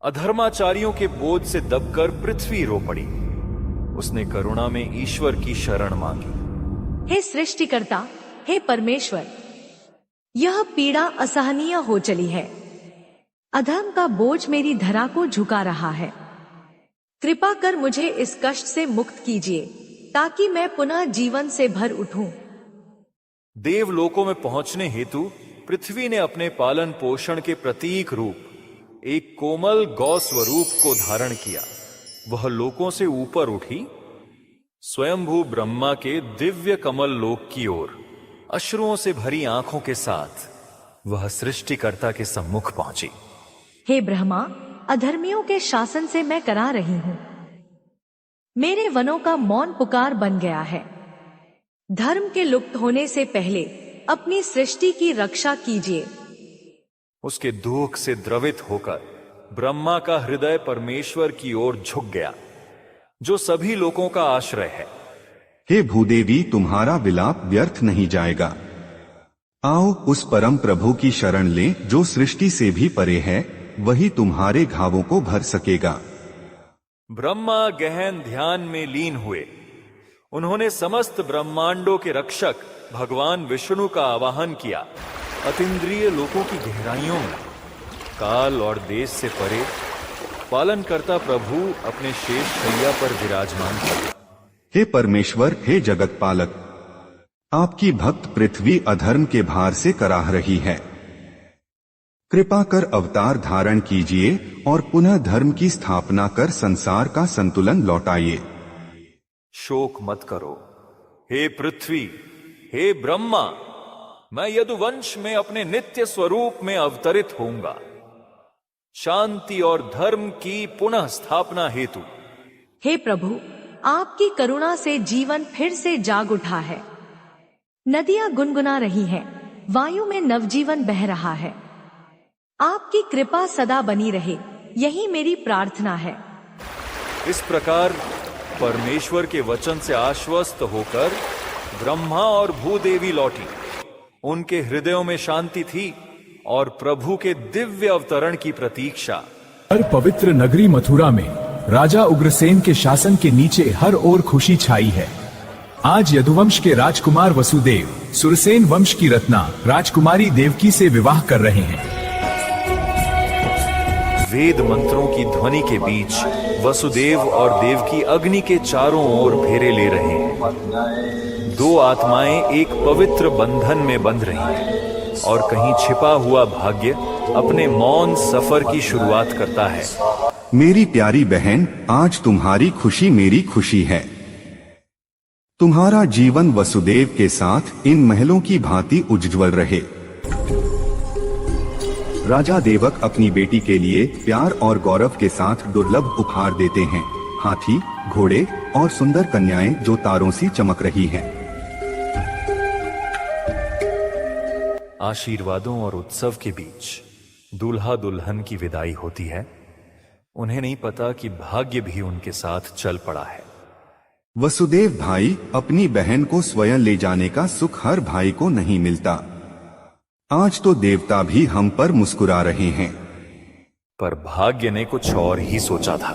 अधर्माचारियों के बोझ से दबकर पृथ्वी रो पड़ी। उसने करुणा में ईश्वर की शरण मांगी। हे सृष्टिकर्ता, हे परमेश्वर, यह पीड़ा असहनीय हो चली है। अधर्म का बोझ मेरी धरा को झुका रहा है। कृपा कर मुझे इस कष्ट से मुक्त कीजिए, ताकि मैं पुनः जीवन से भर उठूं। देवलोकों में पहुंचने हेतु पृथ्वी ने अपने पालन पोषण के प्रतीक रूप एक कोमल गौ स्वरूप को धारण किया। वह लोकों से ऊपर उठी, स्वयंभू ब्रह्मा के दिव्य कमल लोक की ओर अश्रुओं से भरी आंखों के साथ वह सृष्टिकर्ता के सम्मुख पहुंची। हे ब्रह्मा, अधर्मियों के शासन से मैं करा रही हूं। मेरे वनों का मौन पुकार बन गया है। धर्म के लुप्त होने से पहले अपनी सृष्टि की रक्षा कीजिए। उसके दुख से द्रवित होकर ब्रह्मा का हृदय परमेश्वर की ओर झुक गया, जो सभी लोगों का आश्रय है। हे भूदेवी, तुम्हारा विलाप व्यर्थ नहीं जाएगा। आओ उस परम प्रभु की शरण लें, जो सृष्टि से भी परे है। वही तुम्हारे घावों को भर सकेगा। ब्रह्मा गहन ध्यान में लीन हुए। उन्होंने समस्त ब्रह्मांडों के रक्षक भगवान विष्णु का आवाहन किया। अतीन्द्रिय लोकों की गहराइयों में, काल और देश से परे, पालनकर्ता प्रभु अपने शेष शैया पर विराजमान थे। हे परमेश्वर, हे जगत पालक, आपकी भक्त पृथ्वी अधर्म के भार से कराह रही है। कृपा कर अवतार धारण कीजिए और पुनः धर्म की स्थापना कर संसार का संतुलन लौटाइए। शोक मत करो, हे पृथ्वी, हे ब्रह्मा, मैं यदुवंश में अपने नित्य स्वरूप में अवतरित होऊंगा, शांति और धर्म की पुनः स्थापना हेतु। हे प्रभु, आपकी करुणा से जीवन फिर से जाग उठा है। नदियां गुनगुना रही हैं, वायु में नवजीवन बह रहा है। आपकी कृपा सदा बनी रहे, यही मेरी प्रार्थना है। इस प्रकार परमेश्वर के वचन से आश्वस्त होकर ब्रह्मा और भूदेवी लौटी। उनके हृदयों में शांति थी और प्रभु के दिव्य अवतरण की प्रतीक्षा। हर पवित्र नगरी मथुरा में राजा उग्रसेन के शासन के नीचे हर ओर खुशी छाई है। आज यदुवंश के राजकुमार वसुदेव सुरसेन वंश की रत्ना राजकुमारी देवकी से विवाह कर रहे हैं। वेद मंत्रों की ध्वनि के बीच वसुदेव और देवकी अग्नि के चारों ओर फेरे ले रहे हैं। दो आत्माएं एक पवित्र बंधन में बंध रही हैं और कहीं छिपा हुआ भाग्य अपने मौन सफर की शुरुआत करता है। मेरी प्यारी बहन, आज तुम्हारी खुशी मेरी खुशी है। तुम्हारा जीवन वसुदेव के साथ इन महलों की भांति उज्ज्वल रहे। राजा देवक अपनी बेटी के लिए प्यार और गौरव के साथ दुर्लभ उपहार देते हैं। हाथी, घोड़े और सुंदर कन्याएं जो तारों सी चमक रही हैं। आशीर्वादों और उत्सव के बीच दूल्हा दुल्हन की विदाई होती है। उन्हें नहीं पता कि भाग्य भी उनके साथ चल पड़ा है। वसुदेव भाई, अपनी बहन को स्वयं ले जाने का सुख हर भाई को नहीं मिलता। आज तो देवता भी हम पर मुस्कुरा रहे हैं। पर भाग्य ने कुछ और ही सोचा था।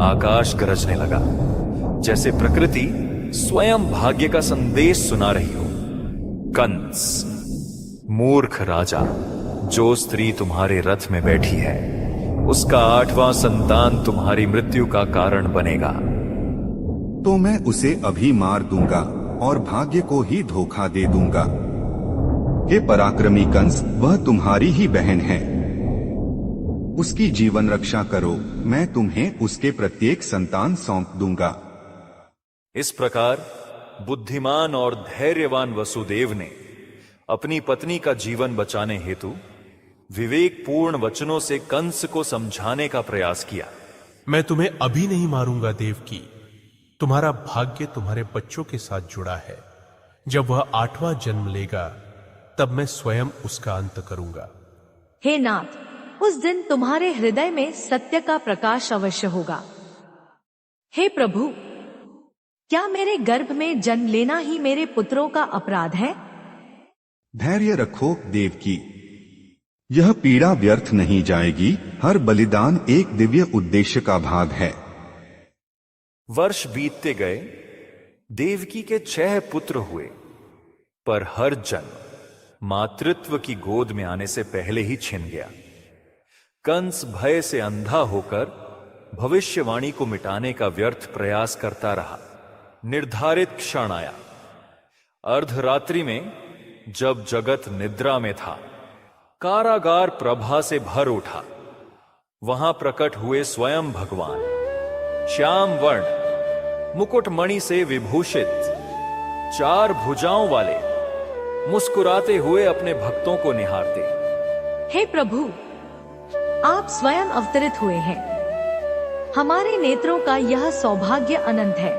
आकाश गरजने लगा, जैसे प्रकृति स्वयं भाग्य का संदेश सुना रही हो। कंस, मूर्ख राजा, जो स्त्री तुम्हारे रथ में बैठी है, उसका 8वां संतान तुम्हारी मृत्यु का कारण बनेगा। तो मैं उसे अभी मार दूंगा और भाग्य को ही धोखा दे दूंगा। हे पराक्रमी कंस, वह तुम्हारी ही बहन है। उसकी जीवन रक्षा करो, मैं तुम्हें उसके प्रत्येक संतान सौंप दूंगा। इस प्रकार बुद्धिमान और धैर्यवान वसुदेव ने अपनी पत्नी का जीवन बचाने हेतु विवेकपूर्ण वचनों से कंस को समझाने का प्रयास किया। मैं तुम्हें अभी नहीं मारूंगा देवकी। तुम्हारा भाग्य तुम्हारे बच्चों के साथ जुड़ा है। जब वह 8वां जन्म लेगा, तब मैं स्वयं उसका अंत करूंगा। हे नाथ, उस दिन तुम्हारे हृदय में सत्य का प्रकाश अवश्य होगा। हे प्रभु, क्या मेरे गर्भ में जन्म लेना ही मेरे पुत्रों का अपराध है? धैर्य रखो देवकी। यह पीड़ा व्यर्थ नहीं जाएगी। हर बलिदान एक दिव्य उद्देश्य का भाग है। वर्ष बीतते गए, देवकी के 6 पुत्र हुए, पर हर जन्म मातृत्व की गोद में आने से पहले ही छिन गया। कंस भय से अंधा होकर भविष्यवाणी को मिटाने का व्यर्थ प्रयास करता रहा। निर्धारित क्षण आया। अर्धरात्रि में जब जगत निद्रा में था, कारागार प्रभा से भर उठा। वहां प्रकट हुए स्वयं भगवान, श्याम वर्ण, मुकुटमणि से विभूषित, 4 भुजाओं वाले, मुस्कुराते हुए अपने भक्तों को निहारते। हे प्रभु, आप स्वयं अवतरित हुए हैं। हमारे नेत्रों का यह सौभाग्य अनंत है।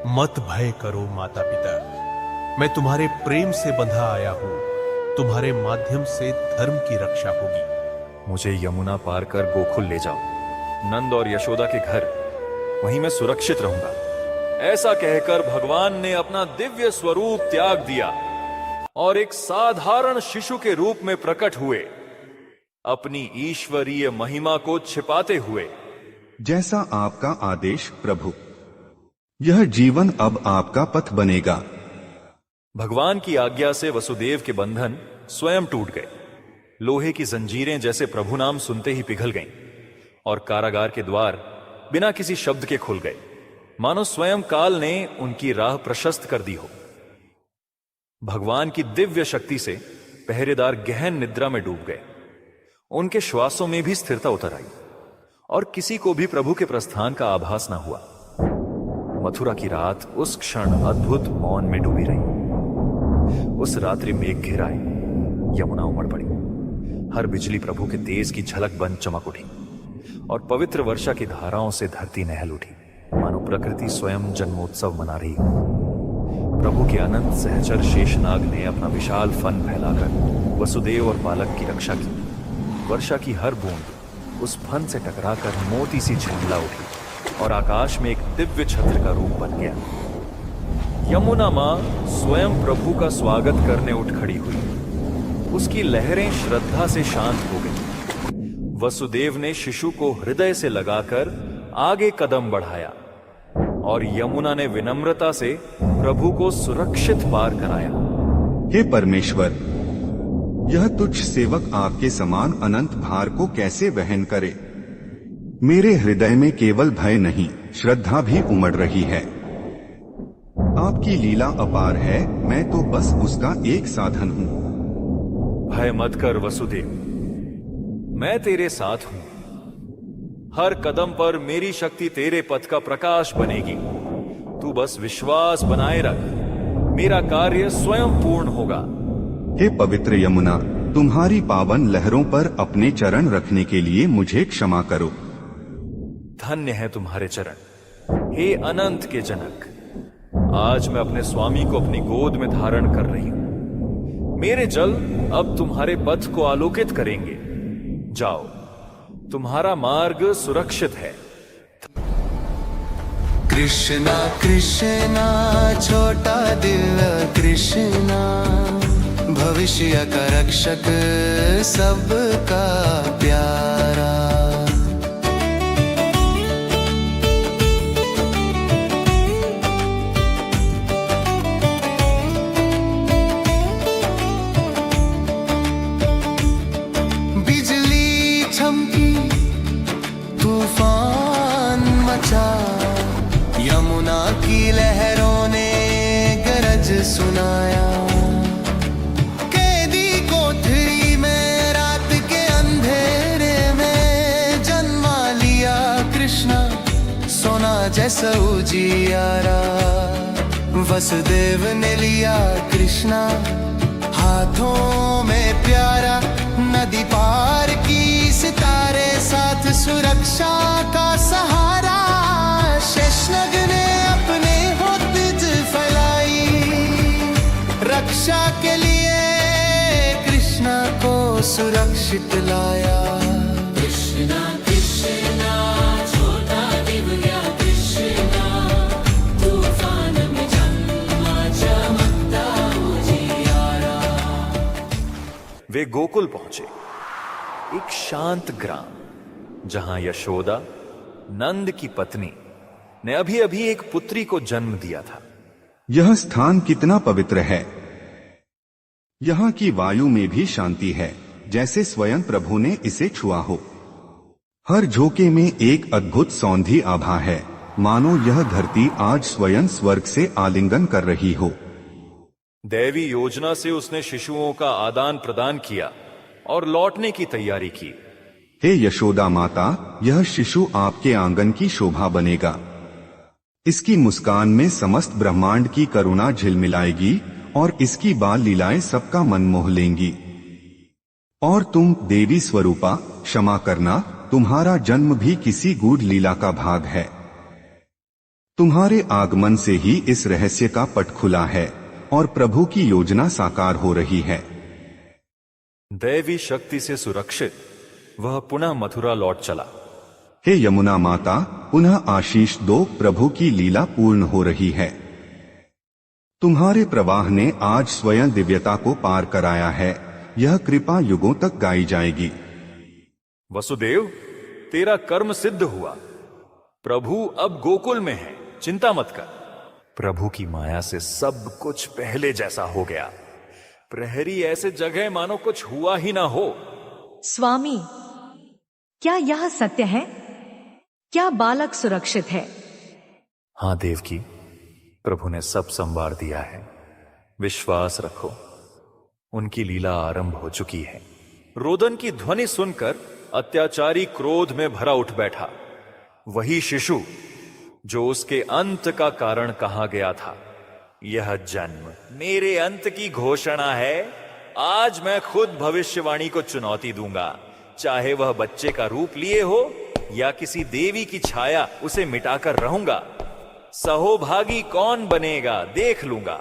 मत भय करो माता पिता, मैं तुम्हारे प्रेम से बंधा आया हूं। तुम्हारे माध्यम से धर्म की रक्षा होगी। मुझे यमुना पार कर गोकुल ले जाओ, नंद और यशोदा के घर, वहीं मैं सुरक्षित रहूंगा। ऐसा कहकर भगवान ने अपना दिव्य स्वरूप त्याग दिया और एक साधारण शिशु के रूप में प्रकट हुए, अपनी ईश्वरीय महिमा को छिपाते हुए। जैसा आपका आदेश प्रभु। यह जीवन अब आपका पथ बनेगा। भगवान की आज्ञा से वसुदेव के बंधन स्वयं टूट गए। लोहे की जंजीरें जैसे प्रभु नाम सुनते ही पिघल गईं और कारागार के द्वार बिना किसी शब्द के खुल गए, मानो स्वयं काल ने उनकी राह प्रशस्त कर दी हो। भगवान की दिव्य शक्ति से पहरेदार गहन निद्रा में डूब गए। उनके श्वासों में भी स्थिरता उतर आई और किसी को भी प्रभु के प्रस्थान का आभास न हुआ। मथुरा की रात उस क्षण अद्भुत मौन में डूबी रही। उस रात्रि मेघ घिर आए, यमुना उमड़ पड़ी। हर बिजली प्रभु के तेज की झलक बन चमक उठी और पवित्र वर्षा की धाराओं से धरती नहल उठी, मानो प्रकृति स्वयं जन्मोत्सव मना रही हो। प्रभु के अनंत सहचर शेषनाग ने अपना विशाल फन फैलाकर वसुदेव और बालक की रक्षा की। वर्षा की हर बूंद उस फन से टकराकर मोती सी झिलमिला उठी और आकाश में एक दिव्य छत्र का रूप बन गया। यमुना मां स्वयं प्रभु का स्वागत करने उठ खड़ी हुई। उसकी लहरें श्रद्धा से शांत हो गई। वसुदेव ने शिशु को हृदय से लगाकर आगे कदम बढ़ाया और यमुना ने विनम्रता से प्रभु को सुरक्षित पार कराया। हे परमेश्वर, यह तुच्छ सेवक आपके समान अनंत भार को कैसे वहन करे। मेरे हृदय में केवल भय नहीं, श्रद्धा भी उमड़ रही है। आपकी लीला अपार है, मैं तो बस उसका एक साधन हूँ। भय मत कर वसुदेव, मैं तेरे साथ हूं। हर कदम पर मेरी शक्ति तेरे पथ का प्रकाश बनेगी। तू बस विश्वास बनाए रख, मेरा कार्य स्वयं पूर्ण होगा। हे पवित्र यमुना, तुम्हारी पावन लहरों पर अपने चरण रखने के लिए मुझे क्षमा करो। धन्य है तुम्हारे चरण, हे अनंत के जनक। आज मैं अपने स्वामी को अपनी गोद में धारण कर रही हूं। मेरे जल अब तुम्हारे पथ को आलोकित करेंगे। जाओ, तुम्हारा मार्ग सुरक्षित है। कृष्णा कृष्णा छोटा दिव्य कृष्णा, भविष्य का रक्षक सबका प्यारा। बिजली चमकी, तूफान मचा, यमुना की लहरों ने गरज सुनाया। कैदी कोठरी में रात के अंधेरे में जन्मा लिया कृष्णा, सोना जैसा उजियारा। वसुदेव ने लिया कृष्णा हाथों में प्यारा। नदी पार की सितारे साथ सुरक्षा का सहारा। शेषनाग ने अपने होठ फैलाई, रक्षा के लिए कृष्णा को सुरक्षित लाया। कृष्णा कृष्णा छोटा दिव्य कृष्णा, तूफान में जन्मा चमकता उजियारा। वे गोकुल पहुंचे। एक शांत ग्राम, जहां यशोदा, नंद की पत्नी, ने अभी अभी एक पुत्री को जन्म दिया था। यह स्थान कितना पवित्र है। यहाँ की वायु में भी शांति है, जैसे स्वयं प्रभु ने इसे छुआ हो। हर झोंके में एक अद्भुत सौंधी आभा है, मानो यह धरती आज स्वयं स्वर्ग से आलिंगन कर रही हो। दैवी योजना से उसने शिशुओं का आदान प्रदान किया और लौटने की तैयारी की। हे यशोदा माता, यह शिशु आपके आंगन की शोभा बनेगा। इसकी मुस्कान में समस्त ब्रह्मांड की करुणा झिलमिलाएगी और इसकी बाल लीलाएं सबका मन मोह लेंगी। और तुम देवी स्वरूपा, क्षमा करना, तुम्हारा जन्म भी किसी गूढ़ लीला का भाग है। तुम्हारे आगमन से ही इस रहस्य का पट खुला है और प्रभु की योजना साकार हो रही है। दैवी शक्ति से सुरक्षित वह पुनः मथुरा लौट चला। हे यमुना माता, पुनः आशीष दो, प्रभु की लीला पूर्ण हो रही है। तुम्हारे प्रवाह ने आज स्वयं दिव्यता को पार कराया है। यह कृपा युगों तक गाई जाएगी। वसुदेव, तेरा कर्म सिद्ध हुआ। प्रभु अब गोकुल में है, चिंता मत कर। प्रभु की माया से सब कुछ पहले जैसा हो गया। प्रहरी ऐसे जगह मानो कुछ हुआ ही ना हो। स्वामी, क्या यह सत्य है? क्या बालक सुरक्षित है? हां देवकी, प्रभु ने सब संवार दिया है। विश्वास रखो, उनकी लीला आरंभ हो चुकी है। रोदन की ध्वनि सुनकर अत्याचारी क्रोध में भरा उठ बैठा। वही शिशु जो उसके अंत का कारण कहा गया था। यह जन्म मेरे अंत की घोषणा है। आज मैं खुद भविष्यवाणी को चुनौती दूंगा, चाहे वह बच्चे का रूप लिए हो या किसी देवी की छाया, उसे मिटाकर रहूंगा। सहोभागी कौन बनेगा देख लूंगा।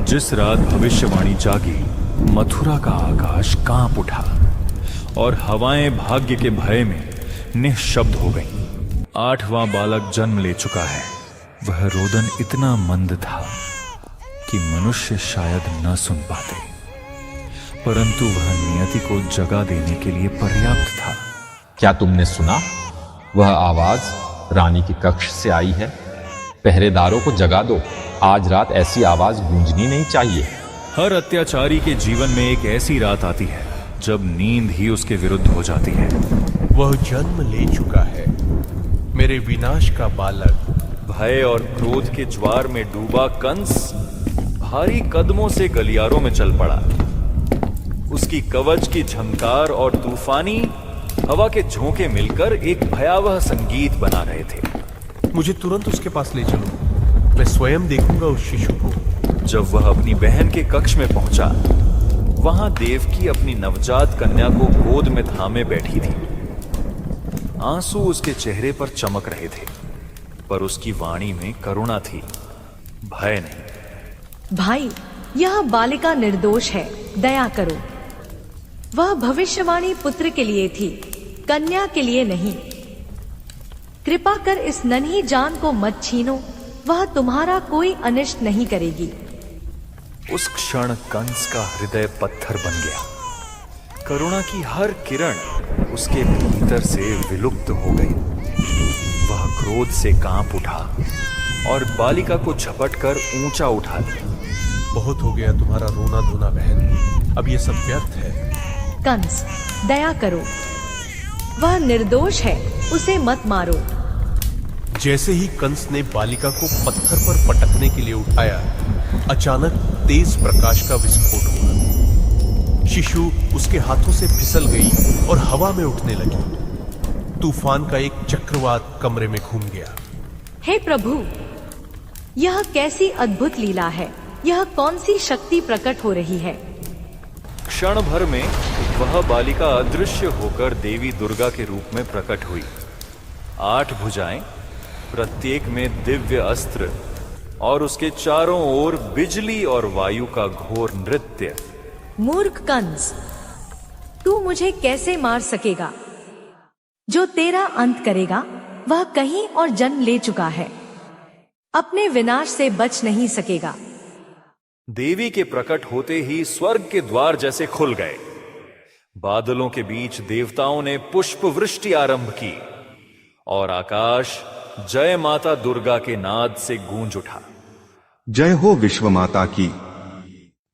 जिस रात भविष्यवाणी जागी, मथुरा का आकाश कांप उठा और हवाएं भाग्य के भय में निःशब्द हो गईं। 8वां बालक जन्म ले चुका है। वह रोदन इतना मंद था कि मनुष्य शायद न सुन पाते, परंतु वह नियति को जगा देने के लिए पर्याप्त था। क्या तुमने सुना? वह आवाज रानी के कक्ष से आई है। पहरेदारों को जगा दो, आज रात ऐसी आवाज गूंजनी नहीं चाहिए। हर अत्याचारी के जीवन में एक ऐसी रात आती है जब नींद ही उसके विरुद्ध हो जाती है। वह जन्म ले चुका है, मेरे विनाश का बालक। भय और क्रोध के ज्वार में डूबा कंस भारी कदमों से गलियारों में चल पड़ा। उसकी कवच की झंकार और तूफानी हवा के झोंके मिलकर एक भयावह संगीत बना रहे थे। मुझे तुरंत उसके पास ले चलो, मैं स्वयं देखूंगा उस शिशु को। जब वह अपनी बहन के कक्ष में पहुंचा, वहां देवकी अपनी नवजात कन्या को गोद में थामे बैठी थी। आंसू उसके चेहरे पर चमक रहे थे, पर उसकी वाणी में करुणा थी, भय नहीं। भाई, यह बालिका निर्दोष है, दया करो। वह भविष्यवाणी पुत्र के लिए थी, कन्या के लिए नहीं। कृपा कर इस नन्ही जान को मत छीनो, वह तुम्हारा कोई अनिष्ट नहीं करेगी। उस क्षण कंस का हृदय पत्थर बन गया। करुणा की हर किरण उसके भीतर से विलुप्त हो गई। वह क्रोध से कांप उठा और बालिका को झपटकर ऊंचा उठा लिया। बहुत हो गया तुम्हारा रोना धोना बहन, अब ये सब व्यर्थ है। कंस, दया करो, वह निर्दोष है, उसे मत मारो। जैसे ही कंस ने बालिका को पत्थर पर पटकने के लिए उठाया, अचानक तेज प्रकाश का विस्फोट हुआ। शिशु उसके हाथों से फिसल गई और हवा में उठने लगी। तूफान का एक चक्रवात कमरे में घूम गया। हे प्रभु, यह कैसी अद्भुत लीला है। यह कौन सी शक्ति प्रकट हो रही है? क्षण भर में वह बालिका अदृश्य होकर देवी दुर्गा के रूप में प्रकट हुई। 8 भुजाएं, प्रत्येक में दिव्य अस्त्र और उसके चारों ओर बिजली और वायु का घोर नृत्य। मूर्ख कंस, तू मुझे कैसे मार सकेगा? जो तेरा अंत करेगा वह कहीं और जन्म ले चुका है, अपने विनाश से बच नहीं सकेगा। देवी के प्रकट होते ही स्वर्ग के द्वार जैसे खुल गए। बादलों के बीच देवताओं ने पुष्प वृष्टि आरंभ की और आकाश जय माता दुर्गा के नाद से गूंज उठा। जय हो विश्व माता की,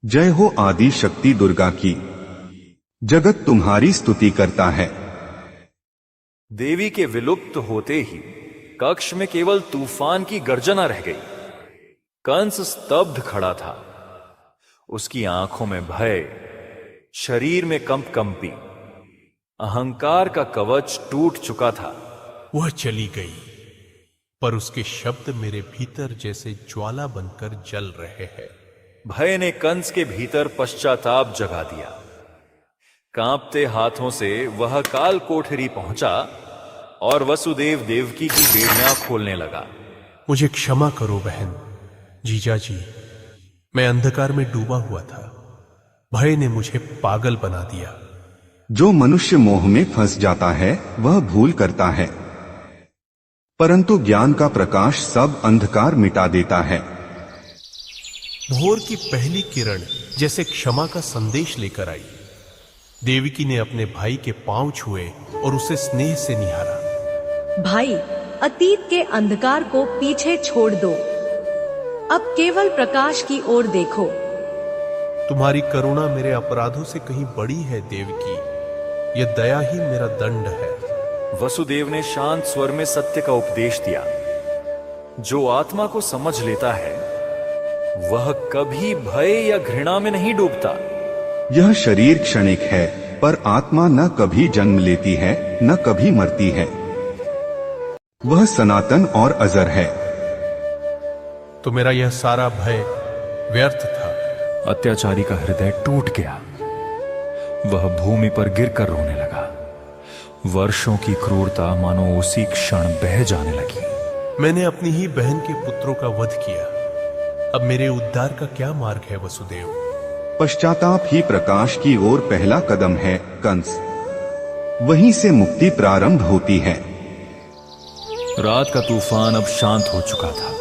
जय हो आदि शक्ति दुर्गा की, जगत तुम्हारी स्तुति करता है। देवी के विलुप्त होते ही कक्ष में केवल तूफान की गर्जना रह गई। कंस स्तब्ध खड़ा था, उसकी आंखों में भय, शरीर में कंपकंपी, अहंकार का कवच टूट चुका था। वह चली गई, पर उसके शब्द मेरे भीतर जैसे ज्वाला बनकर जल रहे हैं। भय ने कंस के भीतर पश्चाताप जगा दिया। कांपते हाथों से वह काल कोठरी पहुंचा और वसुदेव देवकी की बेड़ियां खोलने लगा। मुझे क्षमा करो बहन, जीजा जी, मैं अंधकार में डूबा हुआ था। भय ने मुझे पागल बना दिया। जो मनुष्य मोह में फंस जाता है वह भूल करता है, परंतु ज्ञान का प्रकाश सब अंधकार मिटा देता है। भोर की पहली किरण जैसे क्षमा का संदेश लेकर आई। देवकी ने अपने भाई के पांव छुए और उसे स्नेह से निहारा। भाई, अतीत के अंधकार को पीछे छोड़ दो, अब केवल प्रकाश की ओर देखो। तुम्हारी करुणा मेरे अपराधों से कहीं बड़ी है देवकी, यह दया ही मेरा दंड है। वसुदेव ने शांत स्वर में सत्य का उपदेश दिया। जो आत्मा को समझ लेता है वह कभी भय या घृणा में नहीं डूबता। यह शरीर क्षणिक है, पर आत्मा न कभी जन्म लेती है न कभी मरती है। वह सनातन और अजर है। तो मेरा यह सारा भय व्यर्थ था। अत्याचारी का हृदय टूट गया। वह भूमि पर गिरकर रोने लगा। वर्षों की क्रूरता मानो उसी क्षण बह जाने लगी। मैंने अपनी ही बहन के पुत्रों का वध किया। अब मेरे उद्धार का क्या मार्ग है वसुदेव? पश्चाताप ही प्रकाश की ओर पहला कदम है कंस। वहीं से मुक्ति प्रारंभ होती है। रात का तूफान अब शांत हो चुका था।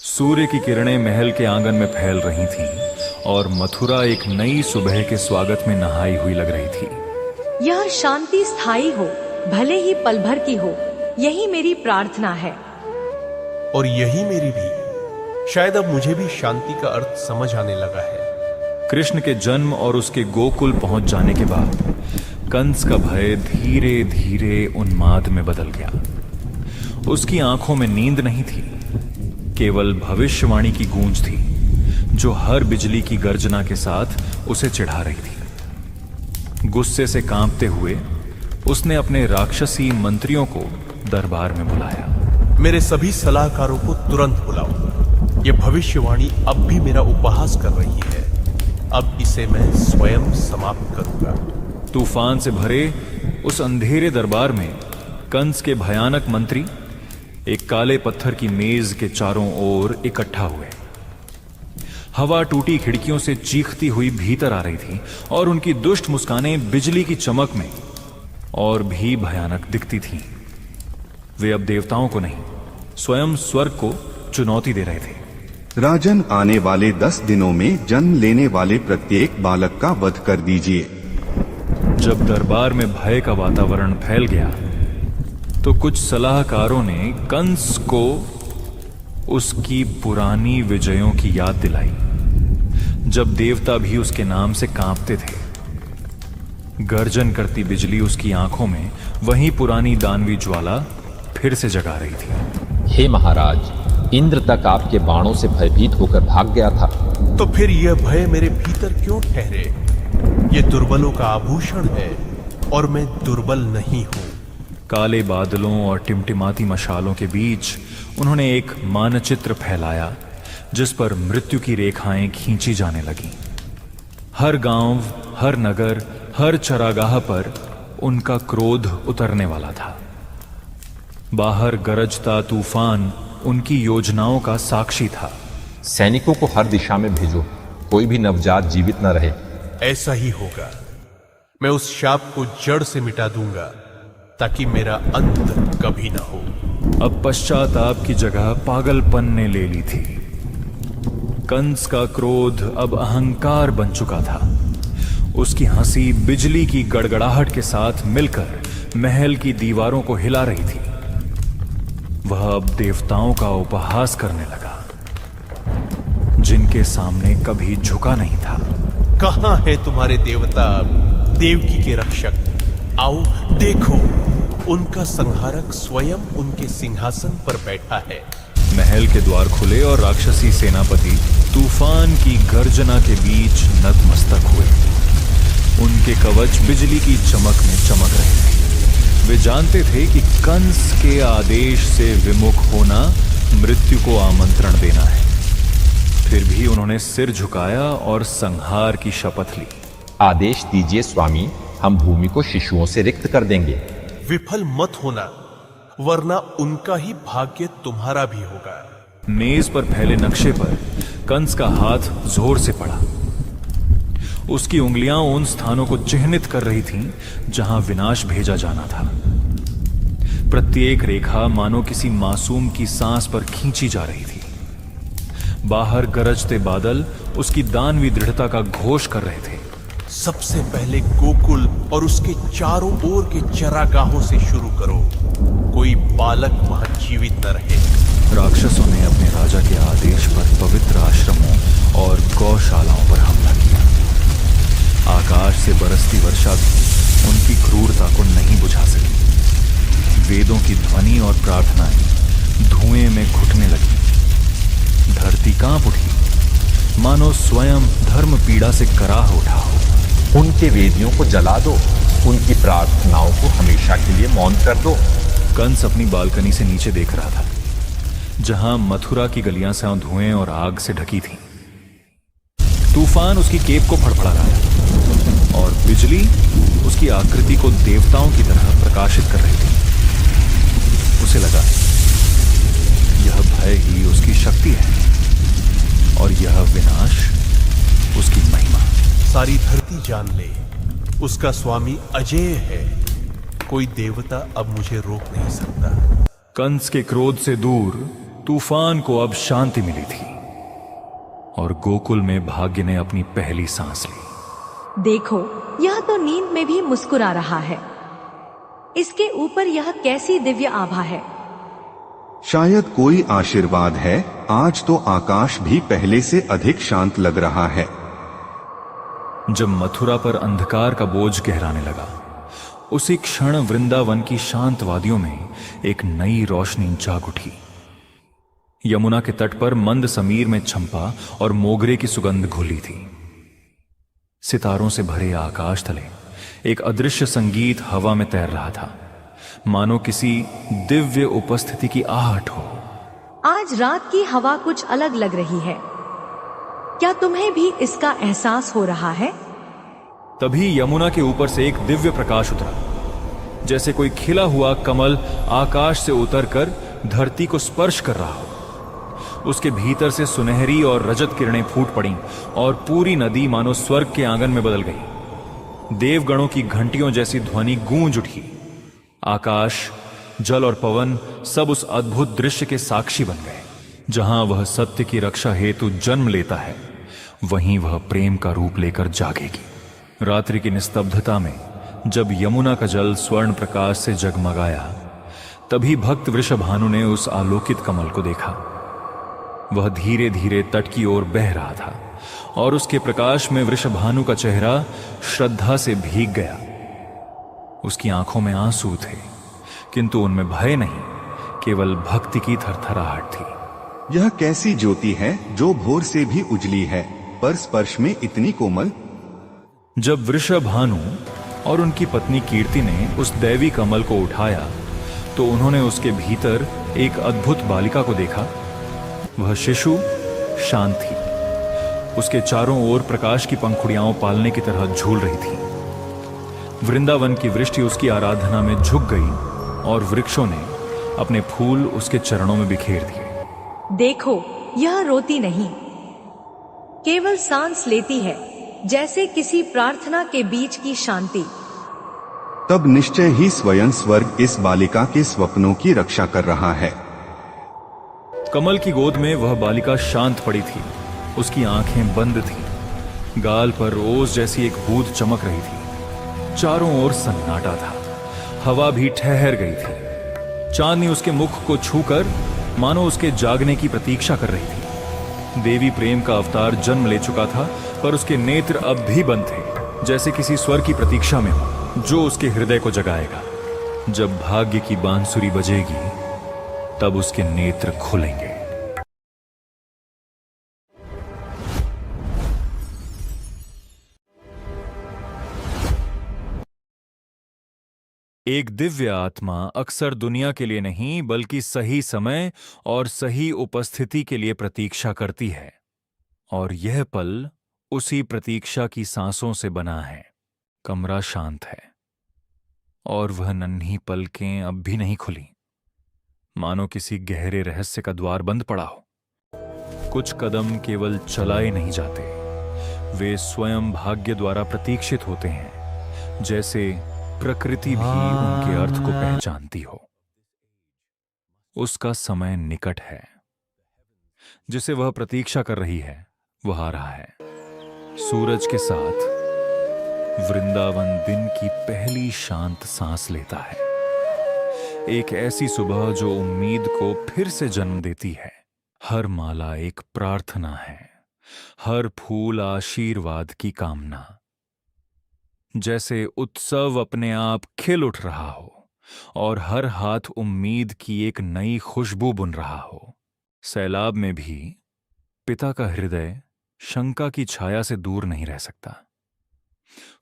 सूर्य की किरणें महल के आंगन में फैल रही थीं और मथुरा एक नई सुबह के स्वागत में नहाई हुई लग रही थी। यह शांति स्थायी हो, भले ही पल भर की हो, यही मेरी प्रार्थना है। और यही मेरी भी। शायद अब मुझे भी शांति का अर्थ समझ आने लगा है। कृष्ण के जन्म और उसके गोकुल पहुंच जाने के बाद कंस का भय धीरे धीरे उन्माद में बदल गया। उसकी आंखों में नींद नहीं थी, केवल भविष्यवाणी की गूंज थी जो हर बिजली की गर्जना के साथ उसे चिढ़ा रही थी। गुस्से से कांपते हुए उसने अपने राक्षसी मंत्रियों को दरबार में बुलाया। मेरे सभी सलाहकारों को तुरंत बुलाओ। यह भविष्यवाणी अब भी मेरा उपहास कर रही है। अब इसे मैं स्वयं समाप्त करूंगा। तूफान से भरे उस अंधेरे दरबार में कंस के भयानक मंत्री एक काले पत्थर की मेज के चारों ओर इकट्ठा हुए। हवा टूटी खिड़कियों से चीखती हुई भीतर आ रही थी और उनकी दुष्ट मुस्कानें बिजली की चमक में और भी भयानक दिखती थीं। वे अब देवताओं को नहीं, स्वयं स्वर्ग को चुनौती दे रहे थे। राजन, आने वाले 10 दिनों में जन्म लेने वाले प्रत्येक बालक का वध कर दीजिए। जब दरबार में भय का वातावरण फैल गया तो कुछ सलाहकारों ने कंस को उसकी पुरानी विजयों की याद दिलाई, जब देवता भी उसके नाम से कांपते थे। गर्जन करती बिजली उसकी आंखों में वही पुरानी दानवी ज्वाला फिर से जगा रही थी। हे महाराज, इंद्र तक आपके बाणों से भयभीत होकर भाग गया था। तो फिर यह भय मेरे भीतर क्यों ठहरे? यह दुर्बलों का आभूषण है और मैं दुर्बल नहीं हूं। काले बादलों और टिमटिमाती मशालों के बीच उन्होंने एक मानचित्र फैलाया जिस पर मृत्यु की रेखाएं खींची जाने लगीं। हर गांव, हर नगर, हर चरागाह पर उनका क्रोध उतरने वाला था। बाहर गरजता तूफान उनकी योजनाओं का साक्षी था। सैनिकों को हर दिशा में भेजो, कोई भी नवजात जीवित न रहे। ऐसा ही होगा। मैं उस शाप को जड़ से मिटा दूंगा। ताकि मेरा अंत कभी ना हो। अब पश्चाताप की जगह पागलपन ने ले ली थी। कंस का क्रोध अब अहंकार बन चुका था। उसकी हंसी बिजली की गड़गड़ाहट के साथ मिलकर महल की दीवारों को हिला रही थी। वह अब देवताओं का उपहास करने लगा, जिनके सामने कभी झुका नहीं था। कहां है तुम्हारे देवता, देवकी के रक्षक? आओ देखो, उनका संहारक स्वयं उनके सिंहासन पर बैठा है। महल के द्वार खुले और राक्षसी सेनापति तूफान की गर्जना के बीच नतमस्तक हुए। उनके कवच बिजली की चमक में चमक रहे थे। वे जानते थे कि कंस के आदेश से विमुख होना मृत्यु को आमंत्रण देना है। फिर भी उन्होंने सिर झुकाया और संहार की शपथ ली। आदेश दीजिए स्वामी, हम भूमि को शिशुओं से रिक्त कर देंगे। विफल मत होना, वरना उनका ही भाग्य तुम्हारा भी होगा। मेज पर फैले नक्शे पर कंस का हाथ जोर से पड़ा। उसकी उंगलियां उन स्थानों को चिह्नित कर रही थीं जहां विनाश भेजा जाना था। प्रत्येक रेखा मानो किसी मासूम की सांस पर खींची जा रही थी। बाहर गरजते बादल उसकी दानवी दृढ़ता का घोष कर रहे थे। सबसे पहले गोकुल और उसके चारों ओर के चरागाहों से शुरू करो। कोई बालक वहां जीवित न रहे। राक्षसों ने अपने राजा के आदेश पर पवित्र आश्रमों और गौशालाओं पर हमला किया। आकाश से बरसती वर्षा भी उनकी क्रूरता को नहीं बुझा सकी। वेदों की ध्वनि और प्रार्थनाएं धुएं में घुटने लगी। धरती कांप उठी, मानो स्वयं धर्म पीड़ा से कराह उठा हो। उनके वेदियों को जला दो, उनकी प्रार्थनाओं को हमेशा के लिए मौन कर दो। कंस अपनी बालकनी से नीचे देख रहा था, जहां मथुरा की गलियां से धुएं और आग से ढकी थीं। तूफान उसकी केप को फड़फड़ा रहा था और बिजली उसकी आकृति को देवताओं की तरह प्रकाशित कर रही थी। उसे लगा, यह भय ही उसकी शक्ति है और यह विनाश उसकी महिमा। सारी धरती जान ले, उसका स्वामी अजेय है। कोई देवता अब मुझे रोक नहीं सकता। कंस के क्रोध से दूर तूफान को अब शांति मिली थी और गोकुल में भाग्य ने अपनी पहली सांस ली। देखो, यह तो नींद में भी मुस्कुरा रहा है। इसके ऊपर यह कैसी दिव्य आभा है। शायद कोई आशीर्वाद है। आज तो आकाश भी पहले से अधिक शांत लग रहा है। जब मथुरा पर अंधकार का बोझ गहराने लगा, उसी क्षण वृंदावन की शांत वादियों में एक नई रोशनी जाग उठी। यमुना के तट पर मंद समीर में चंपा और मोगरे की सुगंध घुली थी। सितारों से भरे आकाश तले एक अदृश्य संगीत हवा में तैर रहा था, मानो किसी दिव्य उपस्थिति की आहट हो। आज रात की हवा कुछ अलग लग रही है। क्या तुम्हें भी इसका एहसास हो रहा है? तभी यमुना के ऊपर से एक दिव्य प्रकाश उतरा, जैसे कोई खिला हुआ कमल आकाश से उतरकर धरती को स्पर्श कर रहा हो। उसके भीतर से सुनहरी और रजत किरणें फूट पड़ीं और पूरी नदी मानो स्वर्ग के आंगन में बदल गई। देवगणों की घंटियों जैसी ध्वनि गूंज उठी। आकाश, जल और पवन सब उस अद्भुत दृश्य के साक्षी बन गए। जहां वह सत्य की रक्षा हेतु जन्म लेता है, वहीं वह प्रेम का रूप लेकर जागेगी। रात्रि की निस्तब्धता में जब यमुना का जल स्वर्ण प्रकाश से जगमगाया, तभी भक्त वृषभानु ने उस आलोकित कमल को देखा। वह धीरे धीरे तट की ओर बह रहा था और उसके प्रकाश में वृषभानु का चेहरा श्रद्धा से भीग गया। उसकी आंखों में आंसू थे, किंतु उनमें भय नहीं, केवल भक्ति की थरथराहट थी। यह कैसी ज्योति है जो भोर से भी उजली है, पर स्पर्श में इतनी कोमल। जब वृषभानु और उनकी पत्नी कीर्ति ने उस दैवी कमल को उठाया, तो उन्होंने उसके भीतर एक अद्भुत बालिका को देखा। वह शिशु शांत थी। उसके चारों ओर प्रकाश की पंखुड़ियां पालने की तरह झूल रही थी। वृंदावन की वृष्टि उसकी आराधना में झुक गई और वृक्षों ने अपने फूल उसके चरणों में बिखेर दिए। देखो, यह रोती नहीं, केवल सांस लेती है, जैसे किसी प्रार्थना के बीच की शांति। तब निश्चय ही स्वयं स्वर्ग इस बालिका के स्वप्नों की रक्षा कर रहा है। कमल की गोद में वह बालिका शांत पड़ी थी। उसकी आंखें बंद थीं। गाल पर ओस जैसी एक बूंद चमक रही थी। चारों ओर सन्नाटा था। हवा भी ठहर गई थी। चांदनी उसके मुख को छूकर मानो उसके जागने की प्रतीक्षा कर रही थी। देवी प्रेम का अवतार जन्म ले चुका था, पर उसके नेत्र अब भी बंद थे, जैसे किसी स्वर की प्रतीक्षा में हो, जो उसके हृदय को जगाएगा। जब भाग्य की बांसुरी बजेगी, तब उसके नेत्र खुलेंगे। एक दिव्य आत्मा अक्सर दुनिया के लिए नहीं, बल्कि सही समय और सही उपस्थिति के लिए प्रतीक्षा करती है। और यह पल उसी प्रतीक्षा की सांसों से बना है। कमरा शांत है और वह नन्ही पलकें अब भी नहीं खुली, मानो किसी गहरे रहस्य का द्वार बंद पड़ा हो। कुछ कदम केवल चलाए नहीं जाते, वे स्वयं भाग्य द्वारा प्रतीक्षित होते हैं, जैसे प्रकृति भी उनके अर्थ को पहचानती हो। उसका समय निकट है। जिसे वह प्रतीक्षा कर रही है, वह आ रहा है। सूरज के साथ वृंदावन दिन की पहली शांत सांस लेता है। एक ऐसी सुबह जो उम्मीद को फिर से जन्म देती है। हर माला एक प्रार्थना है, हर फूल आशीर्वाद की कामना। जैसे उत्सव अपने आप खिल उठ रहा हो और हर हाथ उम्मीद की एक नई खुशबू बुन रहा हो। सैलाब में भी पिता का हृदय शंका की छाया से दूर नहीं रह सकता।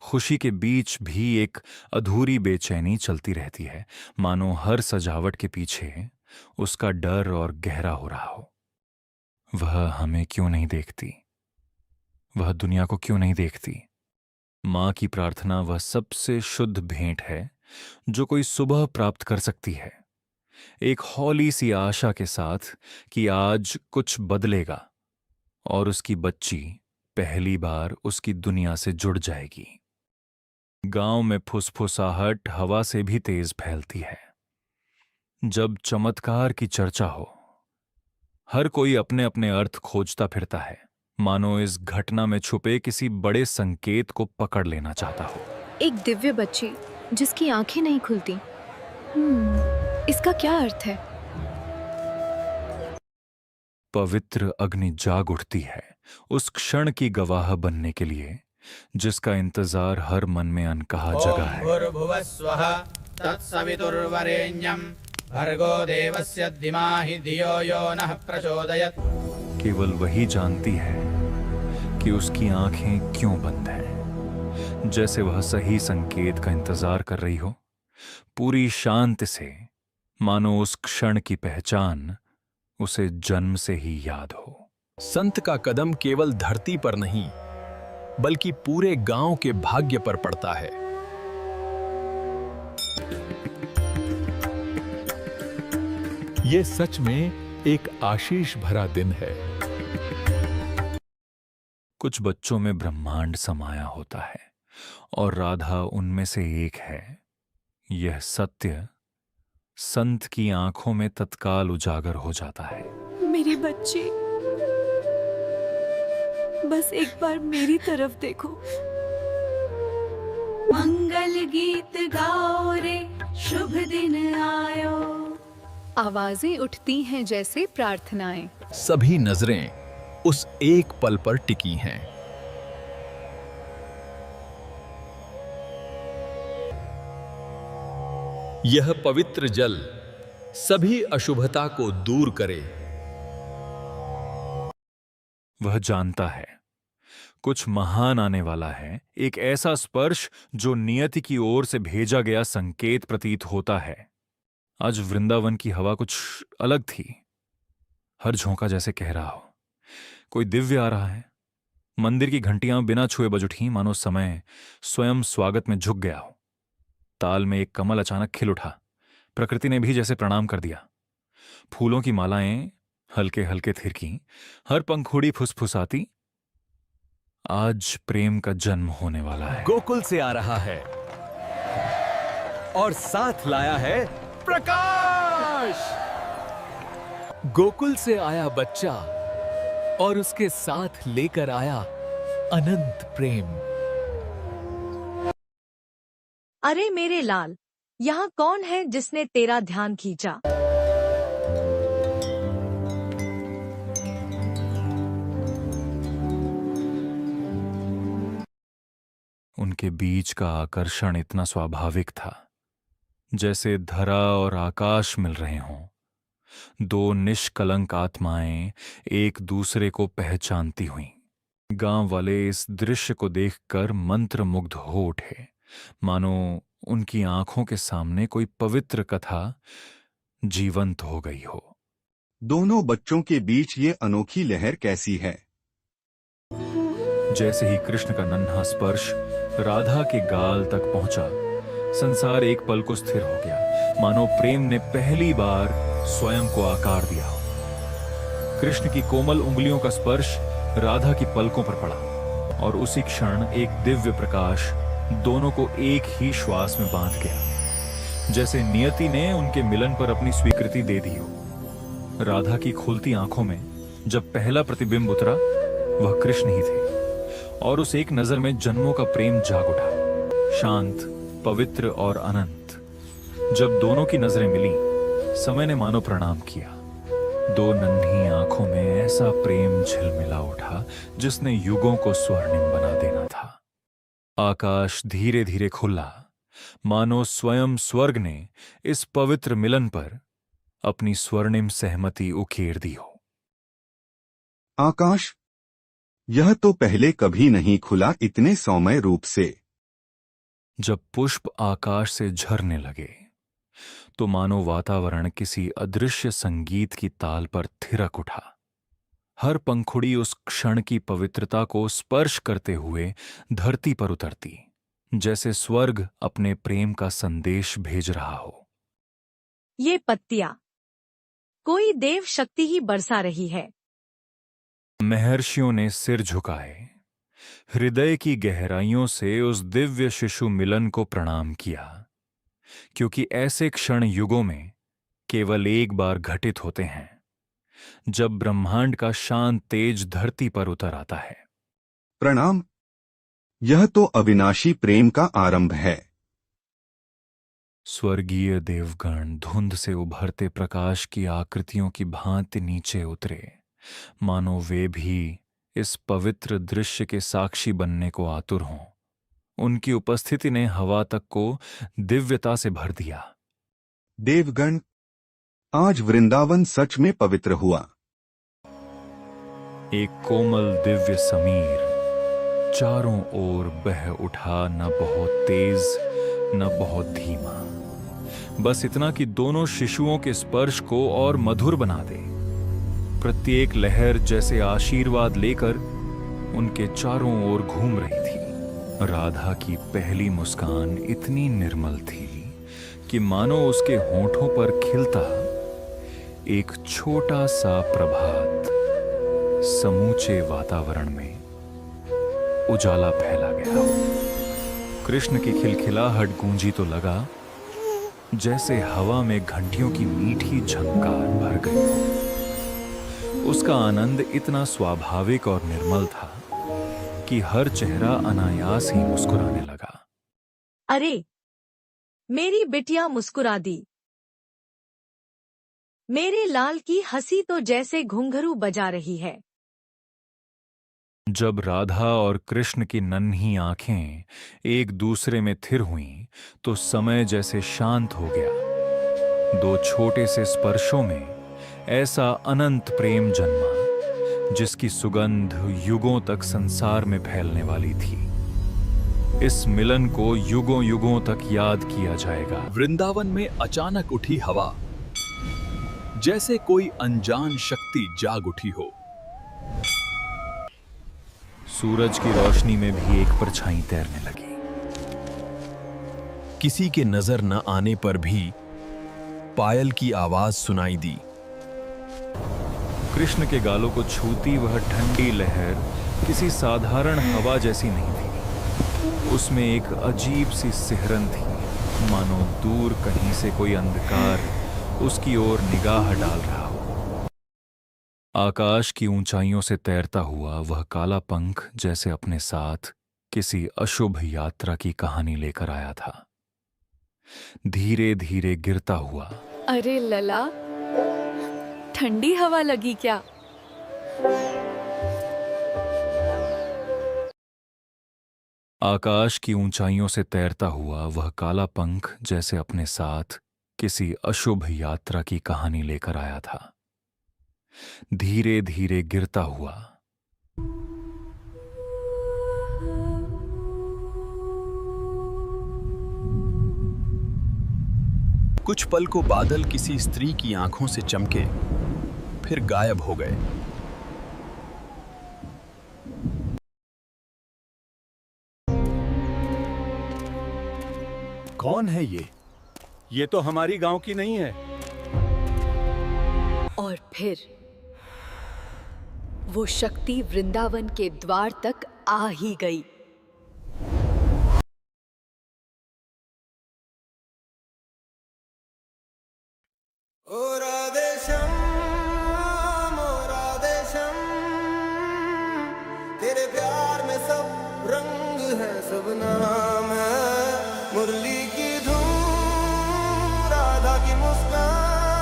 खुशी के बीच भी एक अधूरी बेचैनी चलती रहती है, मानो हर सजावट के पीछे उसका डर और गहरा हो रहा हो। वह हमें क्यों नहीं देखती? वह दुनिया को क्यों नहीं देखती? मां की प्रार्थना वह सबसे शुद्ध भेंट है जो कोई सुबह प्राप्त कर सकती है। एक हौली सी आशा के साथ कि आज कुछ बदलेगा और उसकी बच्ची पहली बार उसकी दुनिया से जुड़ जाएगी। गांव में फुसफुसाहट हवा से भी तेज फैलती है। जब चमत्कार की चर्चा हो, हर कोई अपने अपने अर्थ खोजता फिरता है, मानो इस घटना में छुपे किसी बड़े संकेत को पकड़ लेना चाहता हो। एक दिव्य बच्ची जिसकी आंखें नहीं खुलती। इसका क्या अर्थ है? पवित्र अग्नि जाग उठती है उस क्षण की गवाह बनने के लिए, जिसका इंतजार हर मन में अनकहा जगह है। भूर्भुवस्वः तत्सवितुर्वरेण्यं भर्गो देवस्य धीमहि धियो यो नः प्रचोदयात्। केवल वही जानती है कि उसकी आंखें क्यों बंद हैं, जैसे वह सही संकेत का इंतजार कर रही हो, पूरी शांति से, मानो उस क्षण की पहचान उसे जन्म से ही याद हो। संत का कदम केवल धरती पर नहीं, बल्कि पूरे गांव के भाग्य पर पड़ता है। ये सच में एक आशीष भरा दिन है। कुछ बच्चों में ब्रह्मांड समाया होता है और राधा उनमें से एक है। यह सत्य संत की आंखों में तत्काल उजागर हो जाता है। मेरी बच्ची, बस एक बार मेरी तरफ देखो। मंगल गीत गाओ रे, शुभ दिन आयो। आवाजें उठती हैं जैसे प्रार्थनाएं। सभी नजरें उस एक पल पर टिकी हैं। यह पवित्र जल सभी अशुभता को दूर करे। वह जानता है कुछ महान आने वाला है, एक ऐसा स्पर्श जो नियति की ओर से भेजा गया संकेत प्रतीत होता है। आज वृंदावन की हवा कुछ अलग थी। हर झोंका जैसे कह रहा हो, कोई दिव्य आ रहा है। मंदिर की घंटियां बिना छुए बज उठी, मानो समय स्वयं स्वागत में झुक गया हो। ताल में एक कमल अचानक खिल उठा। प्रकृति ने भी जैसे प्रणाम कर दिया। फूलों की मालाएं हल्के हल्के थिरकी, हर पंखुड़ी फुसफुसाती। आज प्रेम का जन्म होने वाला है। गोकुल से आ रहा है। और साथ लाया है प्रकाश। गोकुल से आया बच्चा और उसके साथ लेकर आया अनंत प्रेम। अरे मेरे लाल, यहाँ कौन है जिसने तेरा ध्यान खींचा? उनके बीच का आकर्षण इतना स्वाभाविक था, जैसे धरा और आकाश मिल रहे हों। दो निष्कलंक आत्माएं एक दूसरे को पहचानती हुईं। गांव वाले इस दृश्य को देखकर मंत्रमुग्ध हो उठे, मानो उनकी आंखों के सामने कोई पवित्र कथा जीवंत हो गई हो। दोनों बच्चों के बीच ये अनोखी लहर कैसी है? जैसे ही कृष्ण का नन्हा स्पर्श राधा के गाल तक पहुंचा, संसार एक पल को स्थिर हो गया, मानो प्रेम ने पहली बार स्वयं को आकार दिया हो। कृष्ण की कोमल उंगलियों का स्पर्श राधा की पलकों पर पड़ा और उसी क्षण एक दिव्य प्रकाश दोनों को एक ही श्वास में बांध गया, जैसे नियति ने उनके मिलन पर अपनी स्वीकृति दे दी हो। राधा की खुलती आंखों में जब पहला प्रतिबिंब उतरा, वह कृष्ण ही थे और उस एक नजर में जन्मों का प्रेम जाग उठा, शांत, पवित्र और अनंत। जब दोनों की नजरें मिली, समय ने मानो प्रणाम किया। दो नन्ही आंखों में ऐसा प्रेम झिलमिला उठा जिसने युगों को स्वर्णिम बना देना था। आकाश धीरे धीरे खुला, मानो स्वयं स्वर्ग ने इस पवित्र मिलन पर अपनी स्वर्णिम सहमति उकेर दी हो। आकाश, यह तो पहले कभी नहीं खुला इतने सौम्य रूप से। जब पुष्प आकाश से झरने लगे तो मानो वातावरण किसी अदृश्य संगीत की ताल पर थिरक उठा। हर पंखुड़ी उस क्षण की पवित्रता को स्पर्श करते हुए धरती पर उतरती, जैसे स्वर्ग अपने प्रेम का संदेश भेज रहा हो। ये पत्तियां कोई देव शक्ति ही बरसा रही है। महर्षियों ने सिर झुकाए, हृदय की गहराइयों से उस दिव्य शिशु मिलन को प्रणाम किया, क्योंकि ऐसे क्षण युगों में केवल एक बार घटित होते हैं, जब ब्रह्मांड का शांत तेज धरती पर उतर आता है। प्रणाम। यह तो अविनाशी प्रेम का आरंभ है। स्वर्गीय देवगण धुंध से उभरते प्रकाश की आकृतियों की भांति नीचे उतरे, मानो वे भी इस पवित्र दृश्य के साक्षी बनने को आतुर हों। उनकी उपस्थिति ने हवा तक को दिव्यता से भर दिया। देवगण, आज वृंदावन सच में पवित्र हुआ। एक कोमल दिव्य समीर चारों ओर बह उठा, न बहुत तेज न बहुत धीमा, बस इतना कि दोनों शिशुओं के स्पर्श को और मधुर बना दे। प्रत्येक लहर जैसे आशीर्वाद लेकर उनके चारों ओर घूम रही थी। राधा की पहली मुस्कान इतनी निर्मल थी कि मानो उसके होठों पर खिलता एक छोटा सा प्रभात समूचे वातावरण में उजाला फैला गया। कृष्ण की खिलखिलाहट गूंजी तो लगा जैसे हवा में घंटियों की मीठी झंकार भर गई। उसका आनंद इतना स्वाभाविक और निर्मल था कि हर चेहरा अनायास ही मुस्कुराने लगा। अरे, मेरी बिटिया मुस्कुरा दी। मेरे लाल की हंसी तो जैसे घुंघरू बजा रही है। जब राधा और कृष्ण की नन्ही आंखें एक दूसरे में थिर हुईं, तो समय जैसे शांत हो गया। दो छोटे से स्पर्शों में ऐसा अनंत प्रेम जन्मा जिसकी सुगंध युगों तक संसार में फैलने वाली थी। इस मिलन को युगों युगों तक याद किया जाएगा। वृंदावन में अचानक उठी हवा, जैसे कोई अनजान शक्ति जाग उठी हो। सूरज की रोशनी में भी एक परछाई तैरने लगी। किसी के नजर न आने पर भी पायल की आवाज सुनाई दी। कृष्ण के गालों को छूती वह ठंडी लहर किसी साधारण हवा जैसी नहीं थी। उसमें एक अजीब सी सिहरन थी, मानो दूर कहीं से कोई अंधकार उसकी ओर निगाह डाल रहा हो। आकाश की ऊंचाइयों से तैरता हुआ वह काला पंख जैसे अपने साथ किसी अशुभ यात्रा की कहानी लेकर आया था। धीरे धीरे गिरता हुआ। अरे लला, ठंडी हवा लगी क्या? आकाश की ऊंचाइयों से तैरता हुआ वह काला पंख जैसे अपने साथ किसी अशुभ यात्रा की कहानी लेकर आया था। धीरे धीरे गिरता हुआ। कुछ पल को बादल किसी स्त्री की आंखों से चमके, फिर गायब हो गए। कौन है ये? ये तो हमारी गांव की नहीं है। और फिर वो शक्ति वृंदावन के द्वार तक आ ही गई। तेरे प्यार में सब रंग है, सब नाम है। मुरली की धूम, राधा की मुस्कान,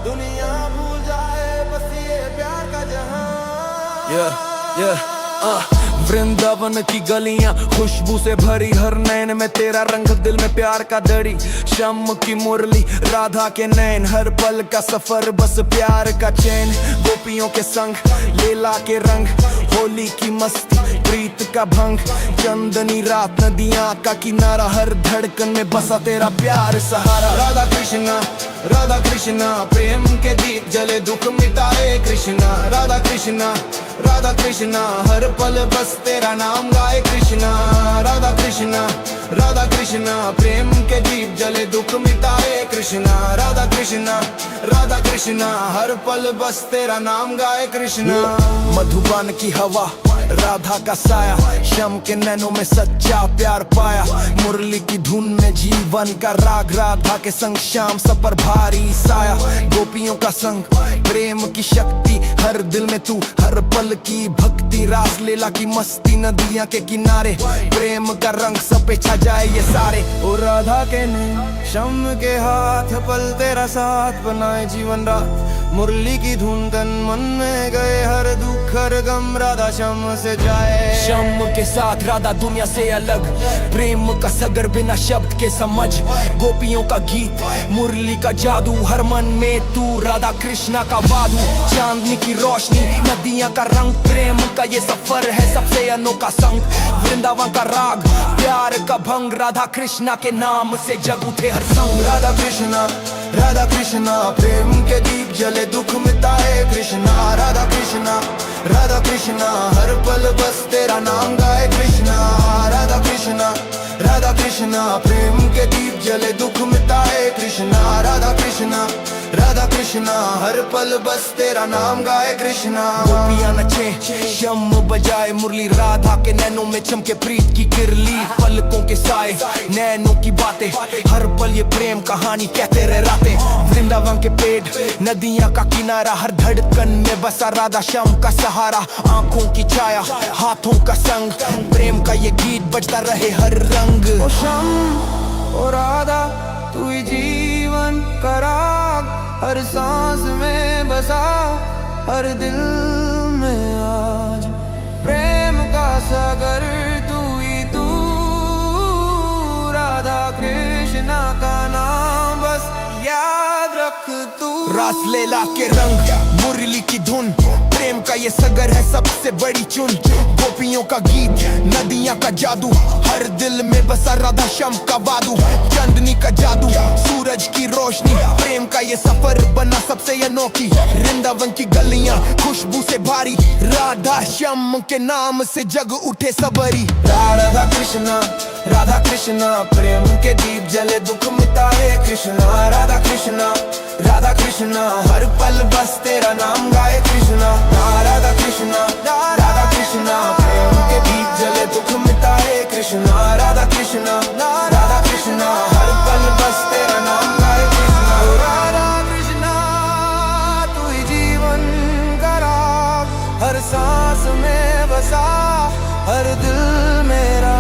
दुनिया भूल जाए बस ये प्यार का जहां। वृंदावन की गलियां खुशबू से भरी, हर नैन में तेरा रंग, दिल में प्यार का दड़ी। शम की मुरली, राधा के नैन, हर पल का सफर बस प्यार का चैन। गोपियों के संग लीला के रंग, होली की मस्ती, प्रीत का भंग। चंदनी रात, नदियां का किनारा, हर धड़कन में बसा तेरा प्यार सहारा। राधा कृष्णा प्रेम के दीप जले, दुख मिटाए कृष्णा। राधा कृष्णा हर पल बस तेरा नाम गाए कृष्णा। राधा कृष्णा प्रेम के दीप जले, दुख मिटाए कृष्णा। राधा कृष्णा हर पल बस तेरा नाम गाए कृष्णा। मधुबन की हवा, राधा का साया, शम के नैनों में सच्चा प्यार पाया। मुरली की धुन में जीवन का राग, राधा के संग शाम सब पर भारी साया। गोपियों का संग, प्रेम की शक्ति, हर दिल में तू, हर पल की भक्ति। रास लीला की मस्ती, नदियां के किनारे, प्रेम का रंग सब पे छा जाए ये सारे। ओ राधा के नैन, शम के हाथ, पल तेरा साथ बनाए जीवन रात। मुरली की धुन तन मन में गए, हर दुख हर गम राधा शम से जाए। शम के साथ राधा दुनिया से अलग, प्रेम का सगर बिना शब्द के समझ। गोपियों का गीत, मुरली का जादू, हर मन में तू, राधा कृष्णा का वादू। चांदनी की रोशनी, नदियां का रंग, प्रेम का ये सफर है सबसे अनोखा संग। वृंदावन का राग, प्यार का भंग, राधा कृष्णा के नाम से जग उठे हर संग। राधा कृष्णा प्रेम के दीप जले, दुख मिटाए कृष्णा। राधा कृष्णा हर पल बस तेरा नाम गाए कृष्णा। राधा कृष्णा प्रेम के दीप जले, दुख मिटाए कृष्णा। राधा कृष्णा हर पल बस तेरा नाम गाए कृष्णा। गोपियां नचे, शम बजाए, मुरली राधा के नैनों में चमके प्रीत की किरली। पलकों के साए, नैनों की बातें, हर पल ये प्रेम कहानी कहते रह रातें। वृंदावन के पेड़, नदियां का किनारा, हर धड़कन में बसा राधा श्याम का सहारा। आंखों की छाया, हाथों का संग, प्रेम का ये गीत बजता रहे हर रंग। ओ श्याम, ओ राधा, तू ही जीवन का राग, हर सांस में बसा, हर दिल में आज प्रेम का सागर। तू ही तू, राधा कृष्णा का नाम बस याद रख तू। रास लीला के रंग, मुरली की धुन, प्रेम का ये सगर है सबसे बड़ी चुन। गोपियों का गीत, नदियां का जादू, हर दिल में बसा राधा श्याम का वादू। चांदनी का जादू, सूरज की रोशनी, प्रेम का ये सफर बना सबसे अनोखी। वृंदावन की गलियां खुशबू से भारी, राधा श्याम के नाम से जग उठे सबरी। राधा कृष्णा प्रेम के दीप जले, दुख मिटाए कृष्णा। राधा कृष्णा हर पल बस तेरा नाम गाए कृष्णा। राधा कृष्णा प्रेम के दीप जले, दुख मिटाए कृष्णा। राधा कृष्णा सांस में बसा हर दिल मेरा